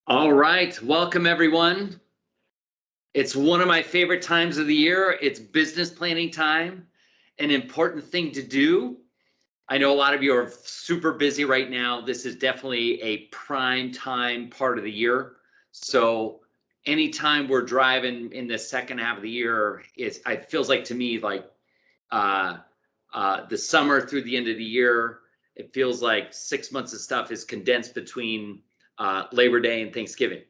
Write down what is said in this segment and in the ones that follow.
All right, welcome everyone. It's one of my favorite times of the year. It's business planning time, an important thing to do. I know a lot of you are super busy right now. This is definitely a prime time part of the year. So anytime we're driving in the second half of the year, it feels like to me like uh, the summer through the end of the year. It feels like 6 months of stuff is condensed between Labor Day and Thanksgiving.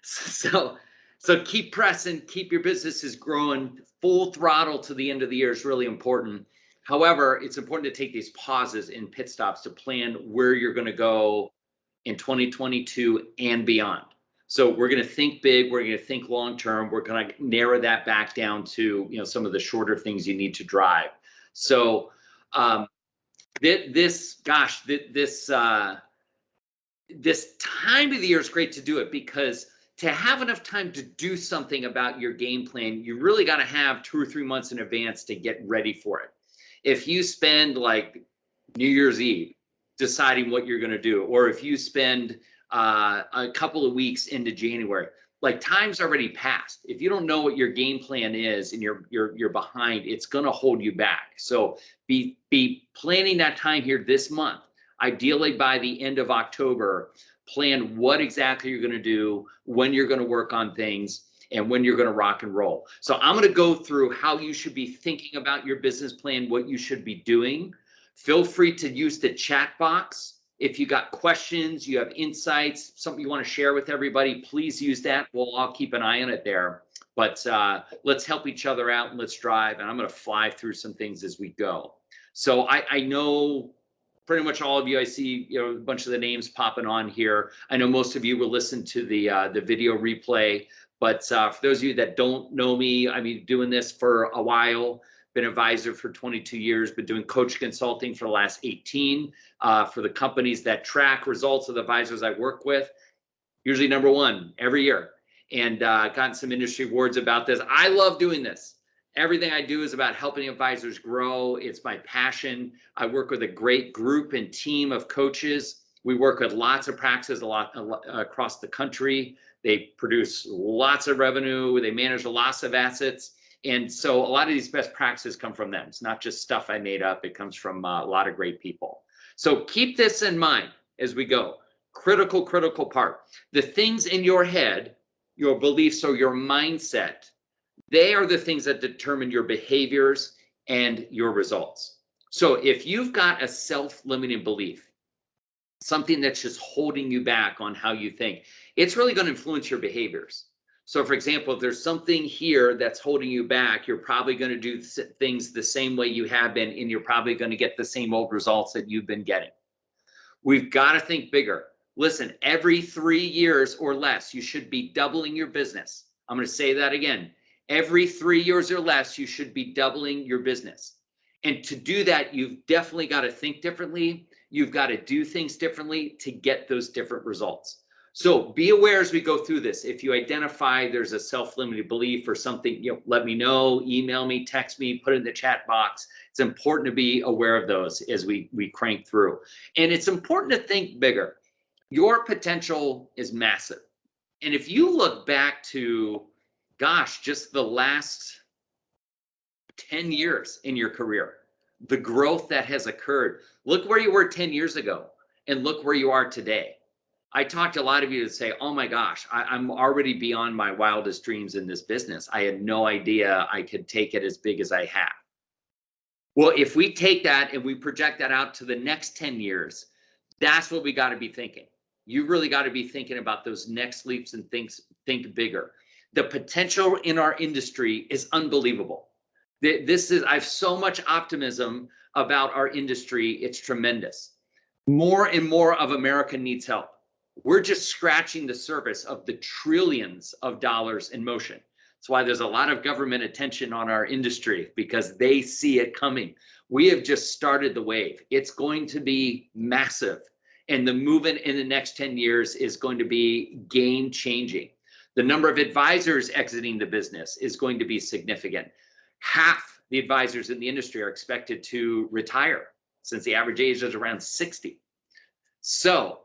So, so keep pressing, keep your businesses growing. Full throttle to the end of the year is really important. However, it's important to take these pauses and pit stops to plan where you're going to go in 2022 and beyond. So we're going to think big, we're going to think long term, we're going to narrow that back down to, some of the shorter things you need to drive. So um, this, gosh, this time of the year is great to do it because to have enough time to do something about your game plan, you really got to have 2 or 3 months in advance to get ready for it. If you spend like New Year's Eve deciding what you're going to do, or if you spend a couple of weeks into January, like time's already passed. If you don't know what your game plan is and you're behind, it's going to hold you back. So be planning that time here this month. Ideally by the end of October, plan what exactly you're going to do, when you're going to work on things, and when you're going to rock and roll. So I'm going to go through how you should be thinking about your business plan, what you should be doing. Feel free to use the chat box. If you got questions, you have insights, something you want to share with everybody, please use that. We'll all keep an eye on it there. But let's help each other out and let's drive. And I'm going to fly through some things as we go. So I know pretty much all of you. I see a bunch of the names popping on here. I know most of you will listen to the video replay. But for those of you that don't know me, I've been doing this for a while. Been advisor for 22 years, been doing coach consulting for the last 18 for the companies that track results of the advisors I work with. Usually number one every year, and gotten some industry awards about this. I love doing this. Everything I do is about helping advisors grow. It's my passion. I work with a great group and team of coaches. We work with lots of practices a lot across the country. They produce lots of revenue. They manage lots of assets. And so a lot of these best practices come from them. It's not just stuff I made up. It comes from a lot of great people. So keep this in mind as we go. Critical part. The things in your head, your beliefs or your mindset, they are the things that determine your behaviors and your results. So if you've got a self-limiting belief, something that's just holding you back on how you think, it's really going to influence your behaviors. So for example, if there's something here that's holding you back, you're probably going to do things the same way you have been, and you're probably going to get the same old results that you've been getting. We've got to think bigger. Listen, every 3 years or less, you should be doubling your business. I'm going to say that again. Every 3 years or less, you should be doubling your business. And to do that, you've definitely got to think differently. You've got to do things differently to get those different results. So be aware as we go through this. If you identify there's a self-limiting belief or something, let me know, email me, text me, put it in the chat box. It's important to be aware of those as we crank through. And it's important to think bigger. Your potential is massive. And if you look back to, gosh, just the last 10 years in your career, the growth that has occurred, look where you were 10 years ago and look where you are today. I talked to a lot of you that say, oh my gosh, I'm already beyond my wildest dreams in this business. I had no idea I could take it as big as I have. Well, if we take that and we project that out to the next 10 years, that's what we got to be thinking. You really got to be thinking about those next leaps and think bigger. The potential in our industry is unbelievable. I have so much optimism about our industry. It's tremendous. More and more of America needs help. We're just scratching the surface of the trillions of dollars in motion. That's why there's a lot of government attention on our industry, because they see it coming. We have just started the wave. It's going to be massive. And the movement in the next 10 years is going to be game changing. The number of advisors exiting the business is going to be significant. Half the advisors in the industry are expected to retire, since the average age is around 60. So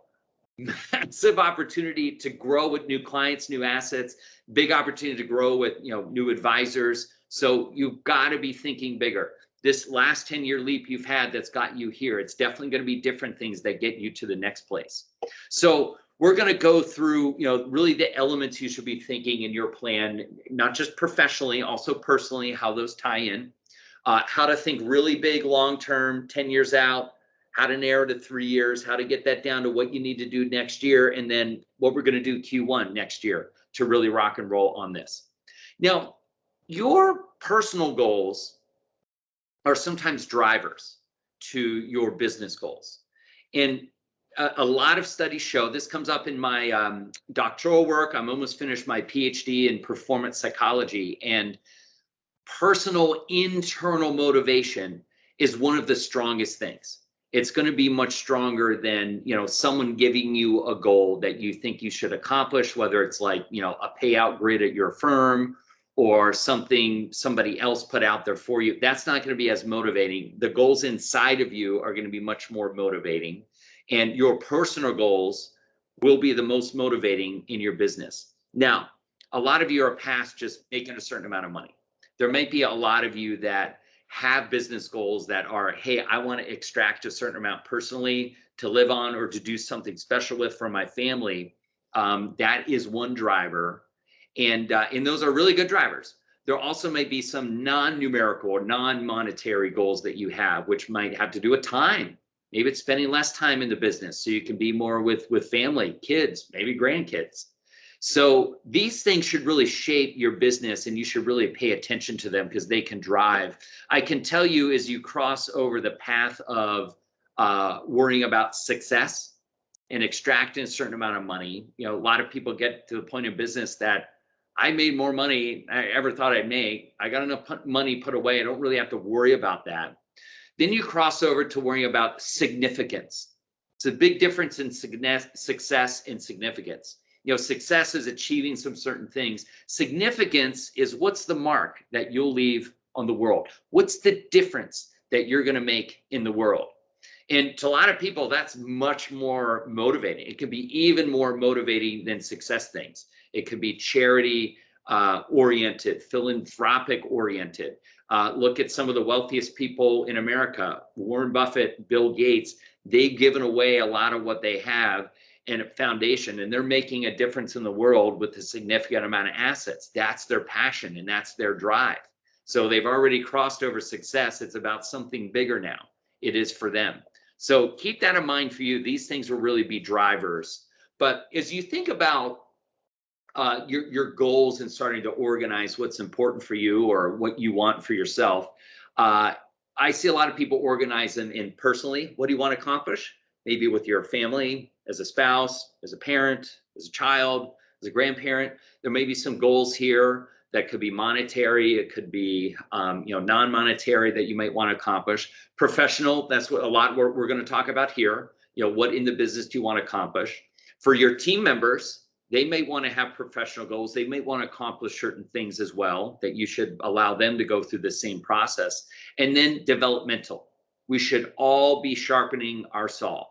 massive opportunity to grow with new clients, new assets, big opportunity to grow with, new advisors. So you've got to be thinking bigger. This last 10-year leap you've had that's got you here, it's definitely going to be different things that get you to the next place. So we're going to go through, really the elements you should be thinking in your plan, not just professionally, also personally, how those tie in, how to think really big, long-term, 10 years out, how to narrow to 3 years, how to get that down to what you need to do next year, and then what we're going to do Q1 next year to really rock and roll on this. Now, your personal goals are sometimes drivers to your business goals. And a lot of studies show, this comes up in my doctoral work. I'm almost finished my PhD in performance psychology, and personal internal motivation is one of the strongest things. It's going to be much stronger than, someone giving you a goal that you think you should accomplish, whether it's like, a payout grid at your firm or something somebody else put out there for you. That's not going to be as motivating. The goals inside of you are going to be much more motivating, and your personal goals will be the most motivating in your business. Now, a lot of you are past just making a certain amount of money. There might be a lot of you that have business goals that are, hey, I want to extract a certain amount personally to live on or to do something special with for my family. That is one driver. And those are really good drivers. There also may be some non-numerical or non-monetary goals that you have, which might have to do with time. Maybe it's spending less time in the business so you can be more with family, kids, maybe grandkids. So these things should really shape your business, and you should really pay attention to them because they can drive. I can tell you, as you cross over the path of worrying about success and extracting a certain amount of money, a lot of people get to the point in business that I made more money than I ever thought I'd make. I got enough money put away. I don't really have to worry about that. Then you cross over to worrying about significance. It's a big difference in success and significance. Success is achieving some certain things. Significance is what's the mark that you'll leave on the world? What's the difference that you're going to make in the world? And to a lot of people, that's much more motivating. It could be even more motivating than success things. It could be charity oriented, philanthropic oriented. Look at some of the wealthiest people in America, Warren Buffett, Bill Gates. They've given away a lot of what they have and a foundation, and they're making a difference in the world with a significant amount of assets. That's their passion and that's their drive. So they've already crossed over success. It's about something bigger now. It is for them. So keep that in mind for you. These things will really be drivers. But as you think about your goals and starting to organize what's important for you or what you want for yourself, I see a lot of people organize them in personally. What do you want to accomplish? Maybe with your family, as a spouse, as a parent, as a child, as a grandparent. There may be some goals here that could be monetary. It could be, non-monetary that you might want to accomplish. Professional, that's what a lot we're going to talk about here. What in the business do you want to accomplish? For your team members, they may want to have professional goals. They may want to accomplish certain things as well that you should allow them to go through the same process. And then developmental. We should all be sharpening our saw.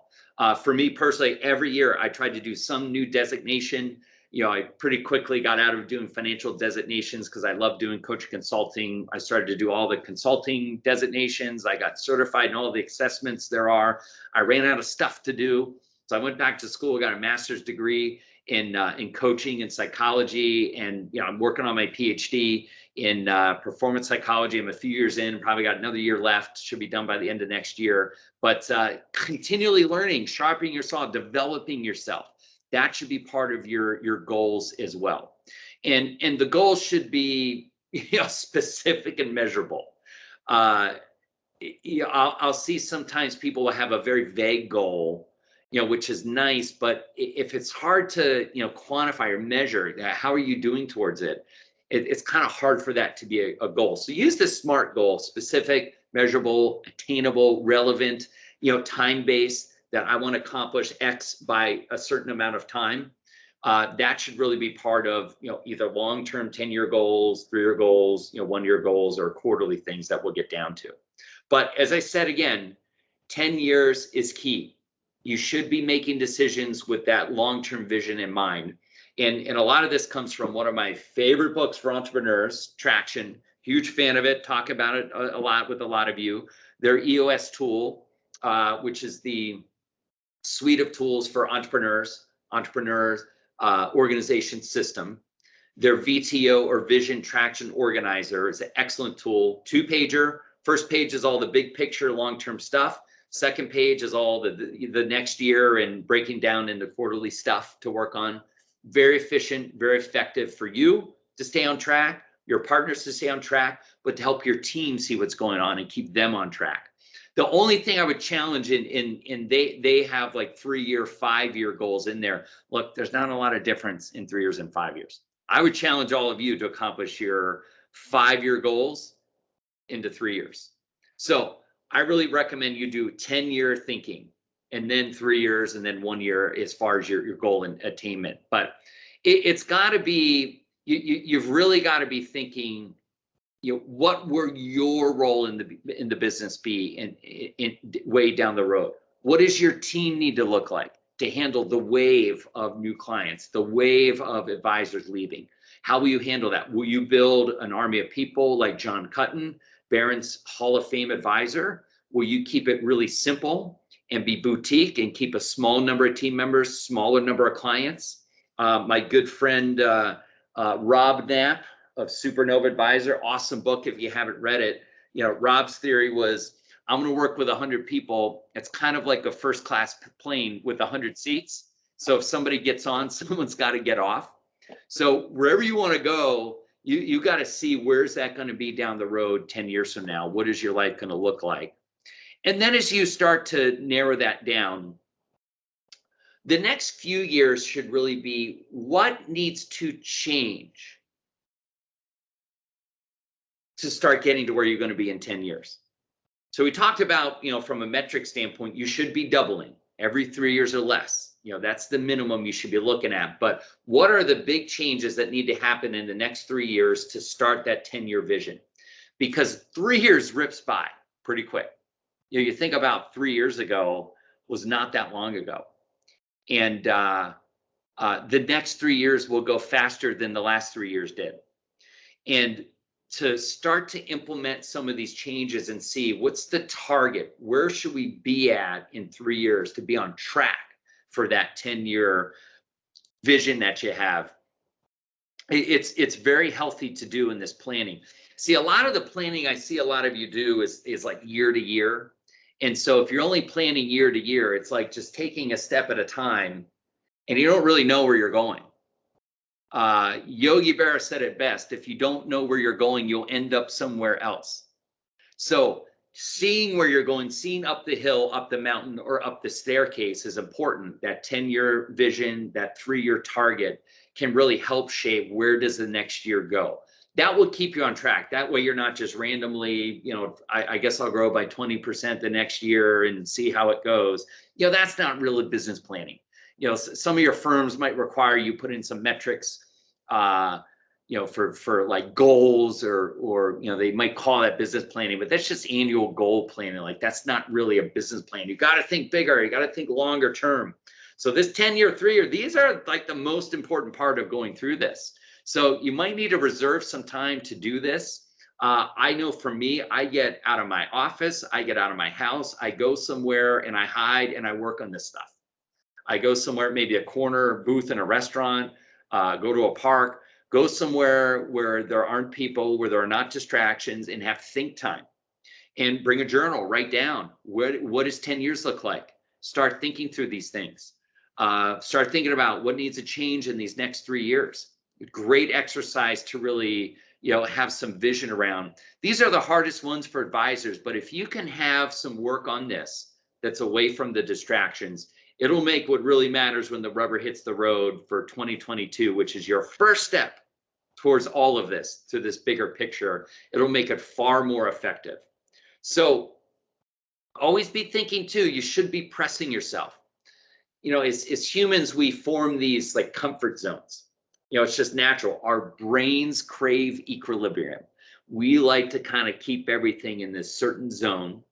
For me personally, every year I tried to do some new designation. I pretty quickly got out of doing financial designations because I love doing coach consulting. I started to do all the consulting designations. I got certified in all the assessments there are. I ran out of stuff to do. So I went back to school, got a master's degree in coaching and psychology. And, I'm working on my PhD in performance psychology. I'm a few years in, probably got another year left, should be done by the end of next year. But continually learning, sharpening your saw, developing yourself. That should be part of your goals as well. And the goals should be specific and measurable. I'll see sometimes people will have a very vague goal, which is nice, but if it's hard to quantify or measure, how are you doing towards it? It's kind of hard for that to be a goal. So use the SMART goal: specific, measurable, attainable, relevant, time-based, that I want to accomplish X by a certain amount of time. That should really be part of either long-term 10-year goals, 3-year goals, 1-year goals, or quarterly things that we'll get down to. But as I said again, 10 years is key. you should be making decisions with that long-term vision in mind. And a lot of this comes from one of my favorite books for entrepreneurs, Traction. Huge fan of it. Talk about it a lot with a lot of you. Their EOS tool, which is the suite of tools for entrepreneurs, organization system. Their VTO or Vision Traction Organizer is an excellent tool. 2-pager. First page is all the big picture, long-term stuff. Second page is all the next year and breaking down into quarterly stuff to work on. Very efficient, very effective for you to stay on track, your partners to stay on track, but to help your team see what's going on and keep them on track. The only thing I would challenge in they have like 3-year, 5-year goals in there. Look, there's not a lot of difference in 3 years and 5 years. I would challenge all of you to accomplish your 5-year goals into 3 years. So I really recommend you do 10-year thinking and then 3 years and then 1 year as far as your goal and attainment. But it's got to be, you've really got to be thinking, what will your role in the business be in way down the road? What does your team need to look like to handle the wave of new clients, the wave of advisors leaving? How will you handle that? Will you build an army of people like John Cutton, Barron's Hall of Fame advisor? Will you keep it really simple and be boutique and keep a small number of team members, smaller number of clients? My good friend Rob Knapp of Supernova Advisor, awesome book if you haven't read it. Rob's theory was, I'm going to work with 100 people. It's kind of like a first class plane with 100 seats. So if somebody gets on, someone's got to get off. So wherever you want to go, you got to see, where's that going to be down the road 10 years from now? What is your life going to look like? And then as you start to narrow that down, the next few years should really be, what needs to change to start getting to where you're going to be in 10 years? So we talked about, from a metric standpoint, you should be doubling every 3 years or less. That's the minimum you should be looking at. But what are the big changes that need to happen in the next 3 years to start that 10-year vision? Because 3 years rips by pretty quick. You think about 3 years ago was not that long ago. And the next 3 years will go faster than the last 3 years did. And to start to implement some of these changes and see what's the target, where should we be at in 3 years to be on track for that 10-year vision that you have. It's very healthy to do in this planning. See, a lot of the planning I see a lot of you do is like year to year. And so if you're only planning year to year, it's like just taking a step at a time and you don't really know where you're going. Yogi Berra said it best: if you don't know where you're going, you'll end up somewhere else. So seeing where you're going, seeing up the hill, up the mountain, or up the staircase is important. That 10-year vision, that 3-year target can really help shape where does the next year go. That will keep you on track. That way you're not just randomly, I guess I'll grow by 20% the next year and see how it goes. That's not really business planning. Some of your firms might require you put in some metrics, for like goals or they might call that business planning, but that's just annual goal planning. Like, that's not really a business plan. You got to think bigger. You got to think longer term. So this 10-year, 3-year, these are like the most important part of going through this. So you might need to reserve some time to do this. I know for me, I get out of my office, I get out of my house, I go somewhere and I hide and I work on this stuff. I go somewhere, maybe a corner booth in a restaurant, go to a park, go somewhere where there aren't people, where there are not distractions, and have think time. And bring a journal, write down, what does 10 years look like? Start thinking through these things. Start thinking about what needs to change in these next 3 years. Great exercise to really, have some vision around. These are the hardest ones for advisors, but if you can have some work on this that's away from the distractions, it'll make what really matters when the rubber hits the road for 2022, which is your first step towards all of this, to this bigger picture. It'll make it far more effective. So always be thinking too, you should be pressing yourself. As humans, we form these like comfort zones. It's just natural. Our brains crave equilibrium. We like to kind of keep everything in this certain zone.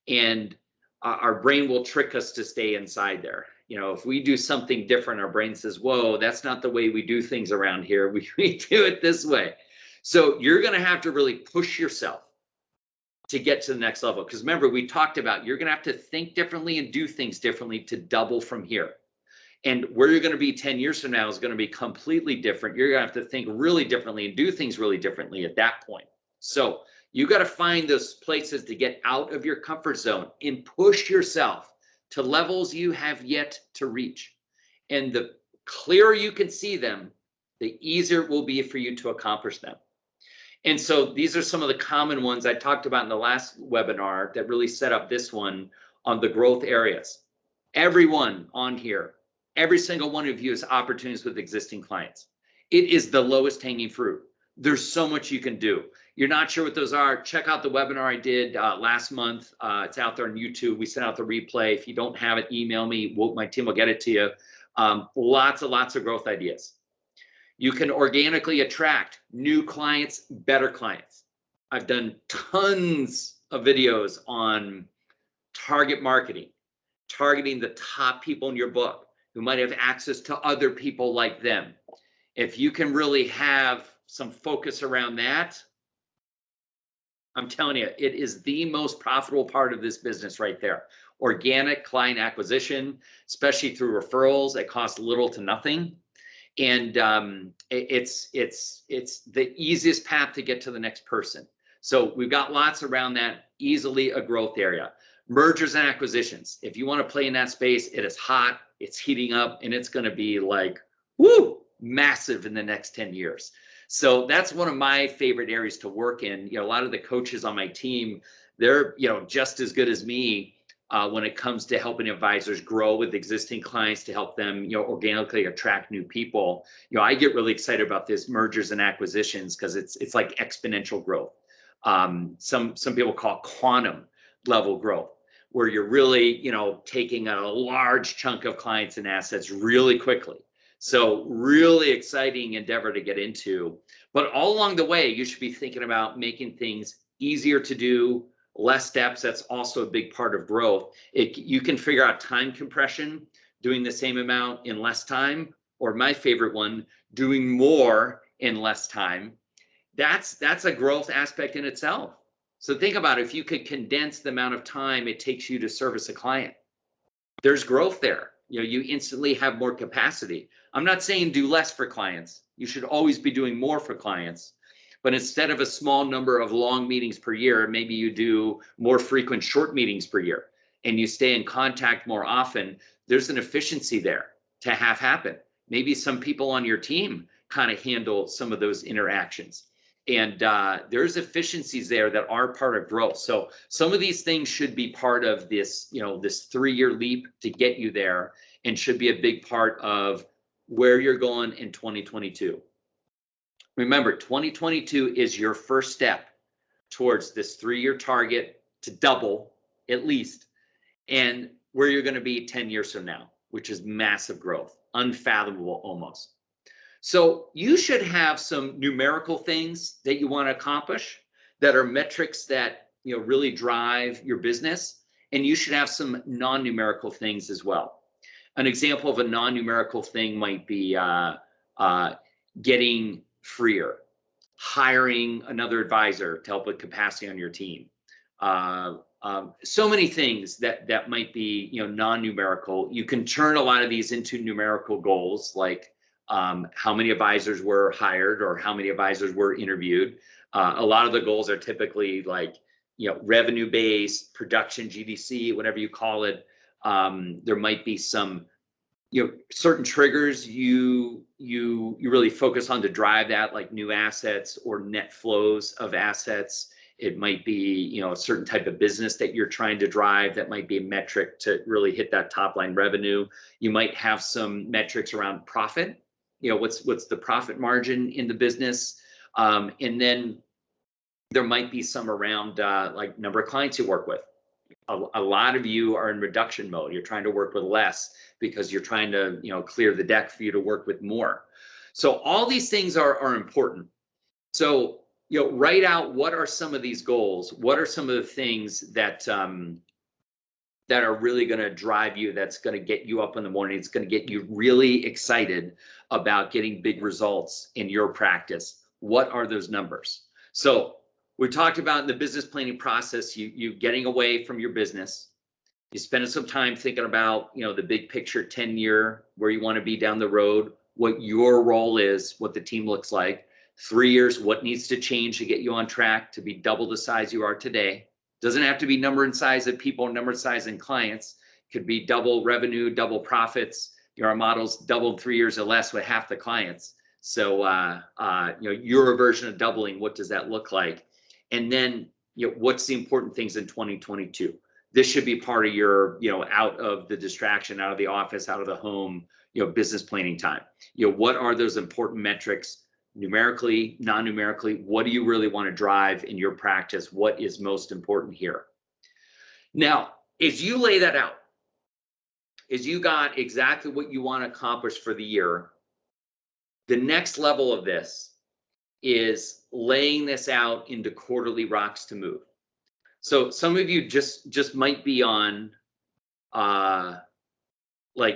And our brain will trick us to stay inside there. You know, if we do something different, our brain says, whoa, that's not the way we do things around here. We do it this way. So you're going to have to really push yourself to get to the next level. Because remember, we talked about you're going to have to think differently and do things differently to double from here. And where you're going to be 10 years from now is going to be completely different. You're going to have to think really differently and do things really differently at that point. So you got to find those places to get out of your comfort zone and push yourself to levels you have yet to reach. And the clearer you can see them, the easier it will be for you to accomplish them. And so these are some of the common ones I talked about in the last webinar that really set up this one on the growth areas. Everyone on here, every single one of you has opportunities with existing clients. It is the lowest hanging fruit. There's so much you can do. You're not sure what those are, check out the webinar I did last month. It's out there on YouTube. We sent out the replay. If you don't have it, email me. My team will get it to you. Lots of growth ideas. You can organically attract new clients, better clients. I've done tons of videos on target marketing, targeting the top people in your book who might have access to other people like them. If you can really have some focus around that, I'm telling you, it is the most profitable part of this business right there. Organic client acquisition, especially through referrals, it costs little to nothing. And it's the easiest path to get to the next person. So we've got lots around that, easily a growth area. Mergers and acquisitions. If you want to play in that space, it is hot, it's heating up, and it's going to be like, woo, massive in the next 10 years. So that's one of my favorite areas to work in. You know, a lot of the coaches on my team, they're, you know, just as good as me when it comes to helping advisors grow with existing clients to help them, you know, organically attract new people. You know, I get really excited about this mergers and acquisitions because it's like exponential growth. Some people call it quantum level growth, where you're really, you know, taking a large chunk of clients and assets really quickly. So really exciting endeavor to get into. But all along the way, you should be thinking about making things easier to do, less steps. That's also a big part of growth. You can figure out time compression, doing the same amount in less time, or my favorite one, doing more in less time. That's a growth aspect in itself. So think about it. If you could condense the amount of time it takes you to service a client, there's growth there. You know, you instantly have more capacity. I'm not saying do less for clients. You should always be doing more for clients. But instead of a small number of long meetings per year, maybe you do more frequent short meetings per year and you stay in contact more often. There's an efficiency there to have happen. Maybe some people on your team kind of handle some of those interactions. And there's efficiencies there that are part of growth. So some of these things should be part of this, you know, this 3-year leap to get you there, and should be a big part of where you're going in 2022. Remember, 2022 is your first step towards this 3-year target to double at least, and where you're going to be 10 years from now, which is massive growth, unfathomable almost. So you should have some numerical things that you want to accomplish that are metrics that, you know, really drive your business, and you should have some non-numerical things as well. An example of a non-numerical thing might be getting freer, hiring another advisor to help with capacity on your team. So many things that might be, you know, non-numerical. You can turn a lot of these into numerical goals, like how many advisors were hired or how many advisors were interviewed. A lot of the goals are typically like, you know, revenue based, production, GDC, whatever you call it. There might be some, you know, certain triggers you really focus on to drive that, like new assets or net flows of assets. It might be, you know, a certain type of business that you're trying to drive. That might be a metric to really hit that top line revenue. You might have some metrics around profit. You know, what's the profit margin in the business, and then there might be some around like number of clients you work with. A lot of you are in reduction mode. You're trying to work with less because you're trying to, you know, clear the deck for you to work with more. So all these things are important. So, you know, write out what are some of these goals. What are some of the things that that are really going to drive you, that's going to get you up in the morning. It's going to get you really excited about getting big results in your practice. What are those numbers? So we talked about in the business planning process, you getting away from your business. You spending some time thinking about, the big picture, 10-year, where you want to be down the road, what your role is, what the team looks like. 3 years, what needs to change to get you on track to be double the size you are today. Doesn't have to be number and size of people, number and size in clients. Could be double revenue, double profits. Our model's doubled 3 years or less with half the clients. So, your version of doubling, what does that look like? And then, what's the important things in 2022? This should be part of your, out of the distraction, out of the office, out of the home, business planning time. What are those important metrics? Numerically, non-numerically, what do you really want to drive in your practice? What is most important here? Now, as you lay that out, as you got exactly what you want to accomplish for the year, the next level of this is laying this out into quarterly rocks to move. So some of you just might be on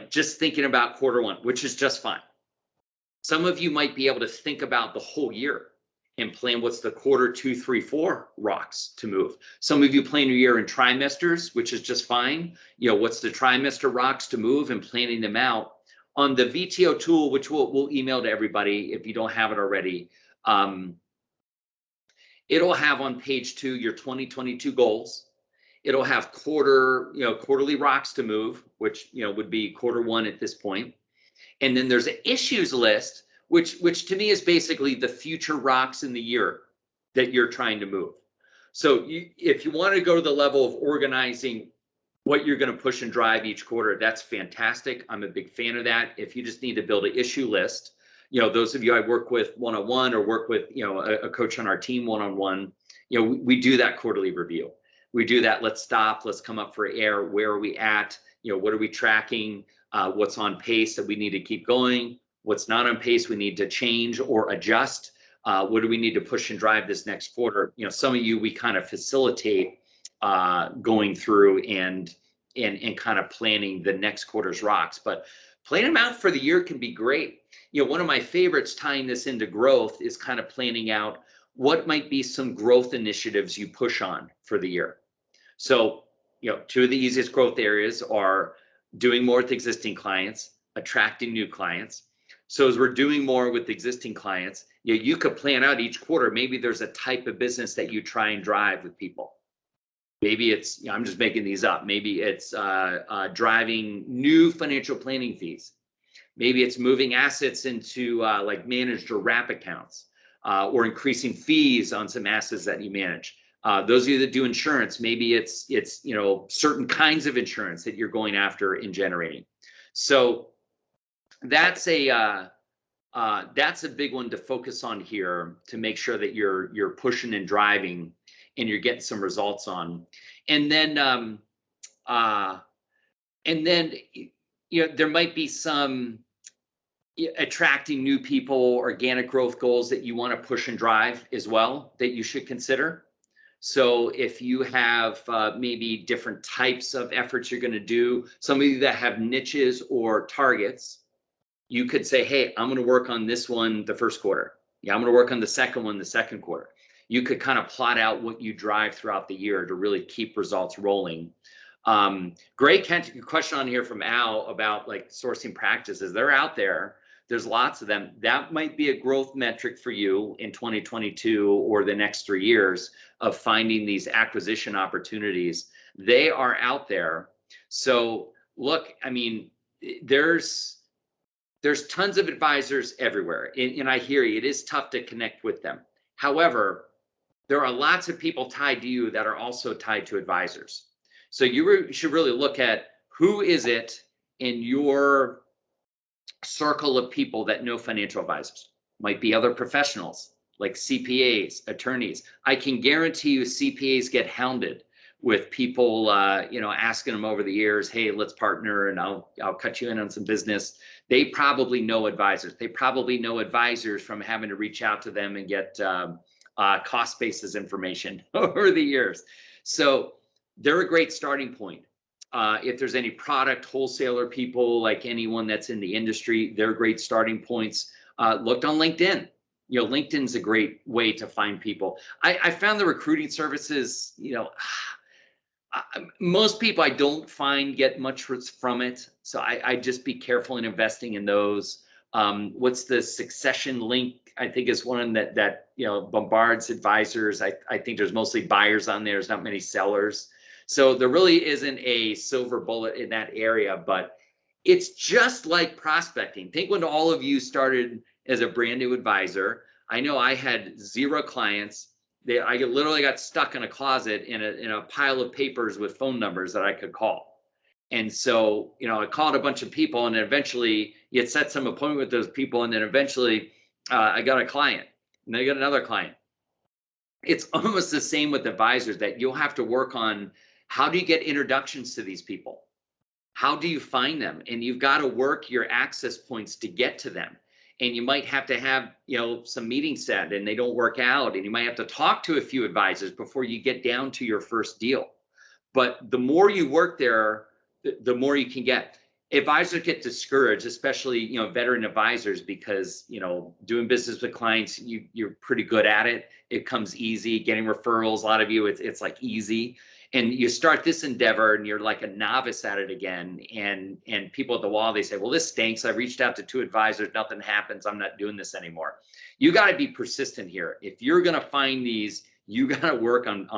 just thinking about quarter one, which is just fine. Some of you might be able to think about the whole year and plan what's the quarter 2, 3, 4 rocks to move. Some of you plan your year in trimesters, which is just fine. What's the trimester rocks to move and planning them out. On the VTO tool, which we'll email to everybody if you don't have it already, it'll have on page 2 your 2022 goals. It'll have quarterly rocks to move, which would be quarter 1 at this point. And then there's an issues list, which to me is basically the future rocks in the year that you're trying to move. So if you want to go to the level of organizing what you're going to push and drive each quarter, that's fantastic. I'm a big fan of that. If you just need to build an issue list, those of you I work with one-on-one or work with, a coach on our team one-on-one, we do that quarterly review. We do that. Let's stop. Let's come up for air. Where are we at? What are we tracking? What's on pace that we need to keep going? What's not on pace we need to change or adjust? What do we need to push and drive this next quarter? Some of you, we kind of facilitate going through and kind of planning the next quarter's rocks. But planning them out for the year can be great. One of my favorites tying this into growth is kind of planning out what might be some growth initiatives you push on for the year. So, 2 of the easiest growth areas are doing more with existing clients, attracting new clients. So as we're doing more with existing clients, you could plan out each quarter. Maybe there's a type of business that you try and drive with people. Maybe it's, I'm just making these up. Maybe it's driving new financial planning fees. Maybe it's moving assets into managed or wrap accounts, or increasing fees on some assets that you manage. Those of you that do insurance, maybe it's certain kinds of insurance that you're going after in generating. So that's a big one to focus on here to make sure that you're pushing and driving and you're getting some results on. And then there might be some attracting new people, organic growth goals that you want to push and drive as well that you should consider. So if you have maybe different types of efforts you're going to do, some of you that have niches or targets, you could say, hey, I'm going to work on this one the first quarter. I'm going to work on the second one the second quarter. You could kind of plot out what you drive throughout the year to really keep results rolling. Great question on here from Al about sourcing practices. They're out there. There's lots of them. That might be a growth metric for you in 2022 or the next 3 years of finding these acquisition opportunities. They are out there. So look, I mean, there's tons of advisors everywhere. And I hear you, it is tough to connect with them. However, there are lots of people tied to you that are also tied to advisors. So you should really look at who is it in your circle of people that know financial advisors. Might be other professionals like CPAs, attorneys. I can guarantee you CPAs get hounded with people, asking them over the years, hey, let's partner and I'll cut you in on some business. They probably know advisors. They probably know advisors from having to reach out to them and get cost basis information over the years. So they're a great starting point. If there's any product wholesaler people, like anyone that's in the industry, they're great starting points. Looked on LinkedIn. You know, LinkedIn's a great way to find people. I found the recruiting services, you know, most people I don't find get much from it. So I just be careful in investing in those. What's the Succession Link? I think is one that you know bombards advisors. I think there's mostly buyers on there. There's not many sellers. So there really isn't a silver bullet in that area, but it's just like prospecting. Think when all of you started as a brand new advisor. I know I had 0 clients. I literally got stuck in a closet in a pile of papers with phone numbers that I could call. And so, you know, I called a bunch of people, and eventually you had set some appointment with those people, and then eventually I got a client, and then I got another client. It's almost the same with advisors, that you'll have to work on how do you get introductions to these people? How do you find them? And you've got to work your access points to get to them. And you might have to have, you know, some meetings set and they don't work out. And you might have to talk to a few advisors before you get down to your first deal. But the more you work there, the more you can get. Advisors get discouraged, especially, you know, veteran advisors, because, you know, doing business with clients, you're pretty good at it. It comes easy. Getting referrals, a lot of you, it's like easy. And you start this endeavor and you're like a novice at it again. And people at the wall, they say, well, this stinks. I reached out to 2 advisors, nothing happens. I'm not doing this anymore. You got to be persistent here. If you're going to find these, you got to work on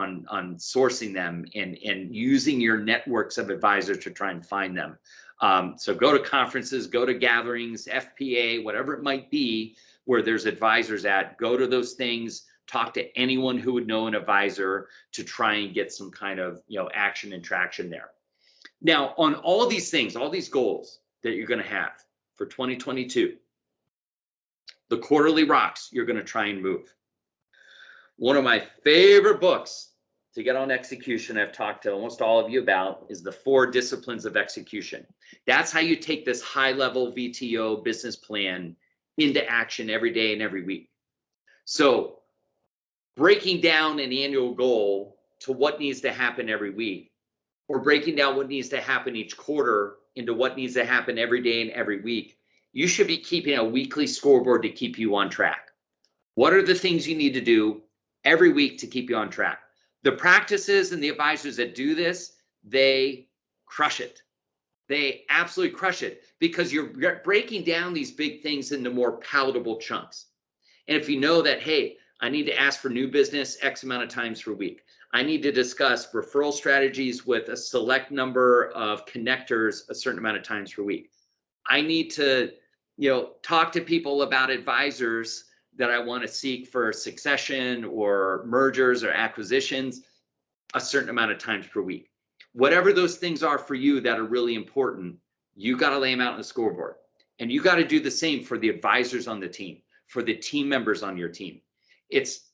sourcing them and using your networks of advisors to try and find them. So go to conferences, go to gatherings, FPA, whatever it might be, where there's advisors at. Go to those things. Talk to anyone who would know an advisor to try and get some kind of, you know, action and traction there. Now, on all of these things, all these goals that you're going to have for 2022, the quarterly rocks you're going to try and move. One of my favorite books to get on execution, I've talked to almost all of you about, is The 4 Disciplines of Execution. That's how you take this high-level VTO business plan into action every day and every week. So breaking down an annual goal to what needs to happen every week, or breaking down what needs to happen each quarter into what needs to happen every day and every week, you should be keeping a weekly scoreboard to keep you on track. What are the things you need to do every week to keep you on track? The practices and the advisors that do this, they crush it. They absolutely crush it, because you're breaking down these big things into more palatable chunks. And if you know that, hey, I need to ask for new business X amount of times per week. I need to discuss referral strategies with a select number of connectors a certain amount of times per week. I need to, you know, talk to people about advisors that I want to seek for succession or mergers or acquisitions a certain amount of times per week. Whatever those things are for you that are really important, you got to lay them out on the scoreboard. And you got to do the same for the advisors on the team, for the team members on your team. It's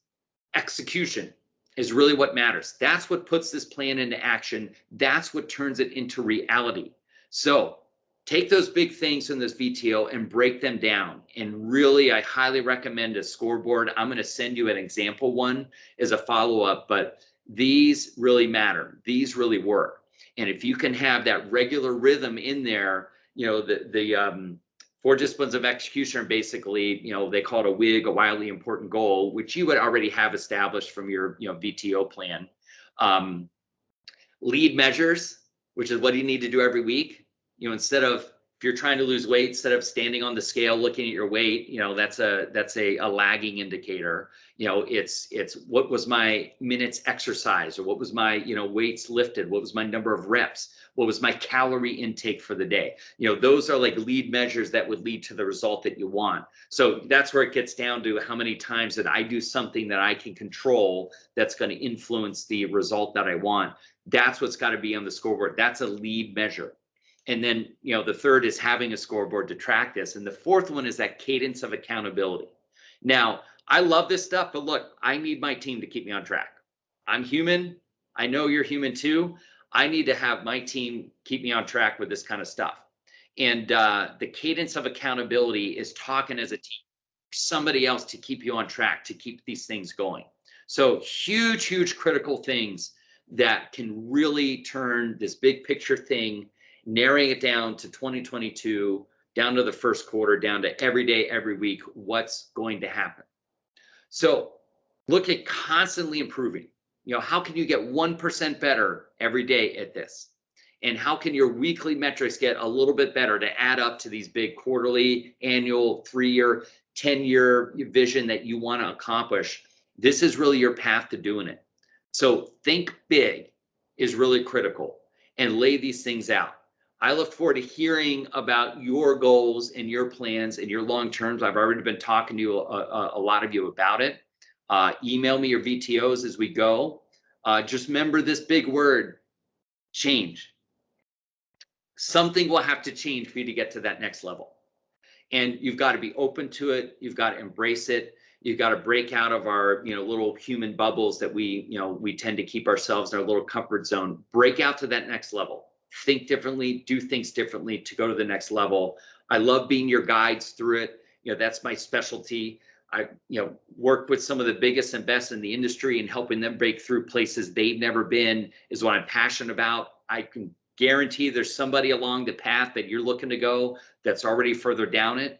execution is really what matters. That's what puts this plan into action. That's what turns it into reality. So take those big things in this VTO and break them down. And really, I highly recommend a scoreboard. I'm going to send you an example one as a follow-up, but these really matter. These really work. And if you can have that regular rhythm in there, you know, the 4 disciplines of execution are basically, you know, they call it a WIG, a wildly important goal, which you would already have established from your, you know, VTO plan. Lead measures, which is what do you need to do every week? You know, instead of, if you're trying to lose weight, instead of standing on the scale looking at your weight, you know, that's a lagging indicator. You know, it's what was my minutes exercise, or what was my, you know, weights lifted, what was my number of reps, what was my calorie intake for the day. You know, those are like lead measures that would lead to the result that you want. So that's where it gets down to how many times that I do something that I can control that's going to influence the result that I want. That's what's got to be on the scoreboard. That's a lead measure. And then, you know, the third is having a scoreboard to track this. And the fourth one is that cadence of accountability. Now, I love this stuff, but look, I need my team to keep me on track. I'm human. I know you're human too. I need to have my team keep me on track with this kind of stuff. And the cadence of accountability is talking as a team, somebody else to keep you on track, to keep these things going. So huge, huge critical things that can really turn this big picture thing, narrowing it down to 2022, down to the first quarter, down to every day, every week, what's going to happen. So look at constantly improving. How can you get 1% better every day at this? And how can your weekly metrics get a little bit better to add up to these big quarterly, annual, 3-year, 10-year vision that you want to accomplish? This is really your path to doing it. So think big is really critical, and lay these things out. I look forward to hearing about your goals and your plans and your long terms. I've already been talking to you, a lot of you about it. Email me your VTOs as we go. Just remember this big word, change. Something will have to change for you to get to that next level. And you've got to be open to it. You've got to embrace it. You've got to break out of our, little human bubbles that we tend to keep ourselves in our little comfort zone. Break out to that next level. Think differently, do things differently to go to the next level. I love being your guides through it. That's my specialty. I, work with some of the biggest and best in the industry, and helping them break through places they've never been is what I'm passionate about. I can guarantee there's somebody along the path that you're looking to go that's already further down it.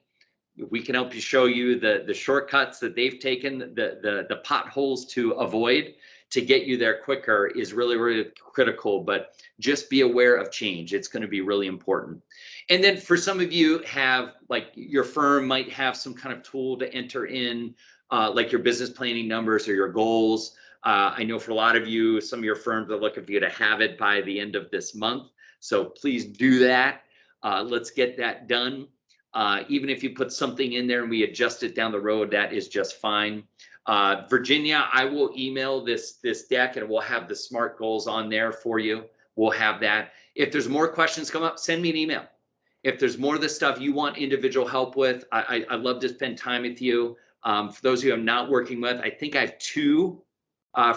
We can help you, show you the shortcuts that they've taken, the potholes to avoid to get you there quicker is really, really critical. But just be aware of change. It's going to be really important. And then for some of you have, like, your firm might have some kind of tool to enter in, like your business planning numbers or your goals. I know for a lot of you, some of your firms are looking for you to have it by the end of this month. So please do that. Let's get that done. Even if you put something in there and we adjust it down the road, that is just fine. Virginia, I will email this deck, and we'll have the SMART goals on there for you. We'll have that. If there's more questions come up, send me an email. If there's more of the stuff you want individual help with, I'd love to spend time with you. For those who I'm not working with, I think I have 2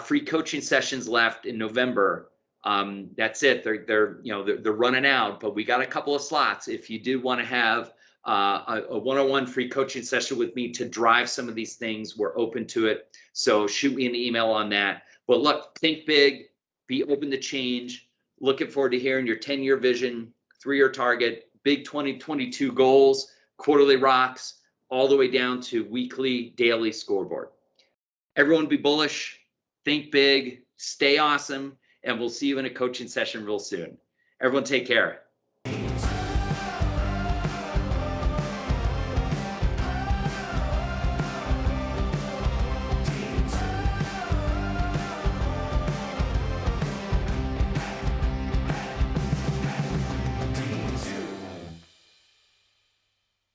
free coaching sessions left in November. That's it. They're running out, but we got a couple of slots. If you do want to have a one-on-one free coaching session with me to drive some of these things, we're open to it. So shoot me an email on that. But look, think big, be open to change. Looking forward to hearing your 10-year vision, 3-year target, big 2022 goals, quarterly rocks, all the way down to weekly, daily scoreboard. Everyone be bullish, think big, stay awesome, and we'll see you in a coaching session real soon. Everyone take care.